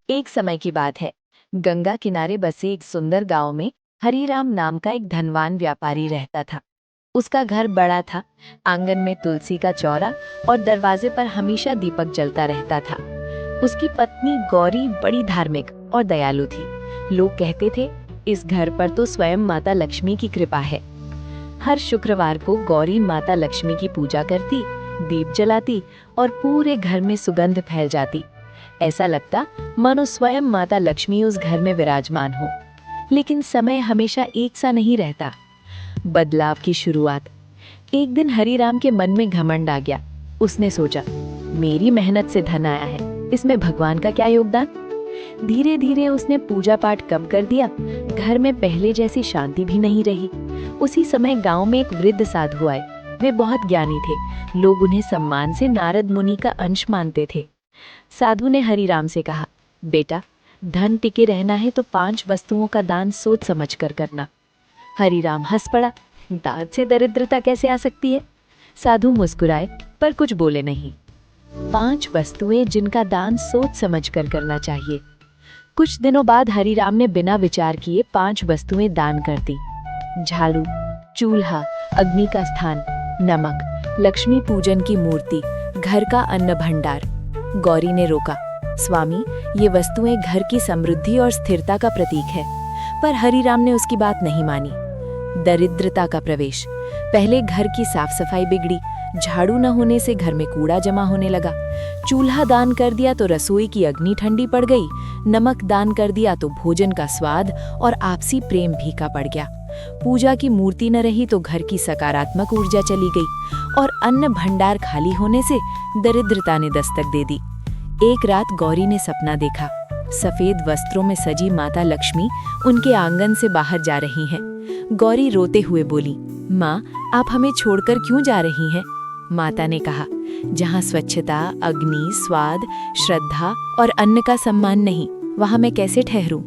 एक समय की बात है। गंगा किनारे बसे एक सुंदर गांव में हरीराम नाम का एक धनवान व्यापारी रहता था। उसका घर बड़ा था। आंगन में तुलसी का चौरा और दरवाजे पर हमेशा दीपक जलता रहता था। उसकी पत्नी गौरी बड़ी धार्मिक और दयालु थी। लोग कहते थे, इस घर पर तो स्वयं माता लक्ष्मी की कृपा है। हर शुक्रवार को गौरी माता लक्ष्मी की पूजा करती, दीप जलाती और पूरे घर में सुगंध फैल जाती। ऐसा लगता मानो स्वयं माता लक्ष्मी उस घर में विराजमान हो। लेकिन समय हमेशा एक सा नहीं रहता। बदलाव की शुरुआत। एक दिन हरीराम के मन में घमंड आ गया। उसने सोचा, मेरी मेहनत से धन आया है, इसमें भगवान का क्या योगदान। धीरे धीरे उसने पूजा पाठ कम कर दिया। घर में पहले जैसी शांति भी नहीं रही। उसी समय गांव में एक वृद्ध साधु आए। वे बहुत ज्ञानी थे। लोग उन्हें सम्मान से नारद मुनि का अंश मानते थे। साधु ने हरीराम से कहा, बेटा, धन टिके रहना है तो 5 वस्तुओं का दान सोच समझ कर करना। हरीराम हंस पड़ा। दान से दरिद्रता कैसे आ सकती है। साधु मुस्कुराए पर कुछ बोले नहीं। 5 वस्तुएं जिनका दान सोच समझ कर करना चाहिए। कुछ दिनों बाद हरीराम ने बिना विचार किए 5 वस्तुएं दान कर दी। झाड़ू, चूल्हा, अग्नि का स्थान, नमक, लक्ष्मी पूजन की मूर्ति, घर का अन्न भंडार। गौरी ने रोका, स्वामी, ये वस्तुएं घर की समृद्धि और स्थिरता का प्रतीक है। पर हरीराम ने उसकी बात नहीं मानी। दरिद्रता का प्रवेश। पहले घर की साफ सफाई बिगड़ी। झाड़ू न होने से घर में कूड़ा जमा होने लगा। चूल्हा दान कर दिया तो रसोई की अग्नि ठंडी पड़ गई। नमक दान कर दिया तो भोजन का स्वाद और आपसी प्रेम फीका पड़ गया। पूजा की मूर्ति न रही तो घर की सकारात्मक ऊर्जा चली गई। और अन्न भंडार खाली होने से दरिद्रता ने दस्तक दे दी। एक रात गौरी ने सपना देखा। सफेद वस्त्रों में सजी माता लक्ष्मी उनके आंगन से बाहर जा रही हैं। गौरी रोते हुए बोली, माँ, आप हमें छोड़कर क्यों जा रही हैं? माता ने कहा, जहाँ स्वच्छता, अग्नि, स्वाद, श्रद्धा और अन्न का सम्मान नहीं, वहाँ मैं कैसे ठहरूं?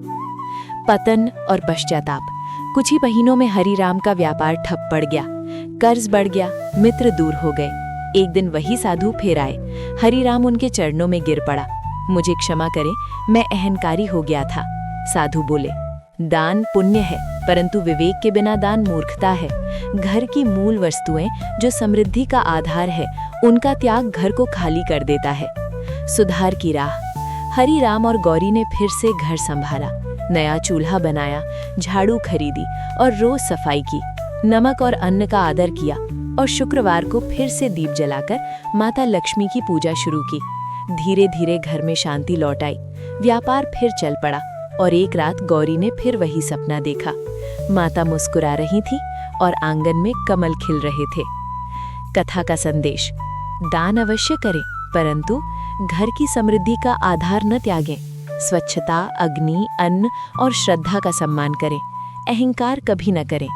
पतन और पश्चाताप। कुछ ही महीनों में हरीराम का व्यापार ठप पड़ गया। कर्ज बढ़ गया, मित्र दूर हो गए। एक दिन वही साधु फिर आए। हरीराम उनके चरणों में गिर पड़ा। मुझे क्षमा करें, मैं अहंकारी हो गया था। साधु बोले, दान पुण्य है, परंतु विवेक के बिना दान मूर्खता है। घर की मूल वस्तुएं जो समृद्धि का आधार है, उनका त्याग घर को खाली कर देता है। सुधार की राह। हरीराम और गौरी ने फिर से घर संभाला। नया चूल्हा बनाया, झाड़ू खरीदी और रोज सफाई की। नमक और अन्न का आदर किया और शुक्रवार को फिर से दीप जलाकर माता लक्ष्मी की पूजा शुरू की। धीरे धीरे घर में शांति लौट आई। व्यापार फिर चल पड़ा और एक रात गौरी ने फिर वही सपना देखा। माता मुस्कुरा रही थी और आंगन में कमल खिल रहे थे। कथा का संदेश। दान अवश्य करें, परंतु घर की समृद्धि का आधार न त्यागें। स्वच्छता, अग्नि, अन्न और श्रद्धा का सम्मान करें। अहंकार कभी न करें।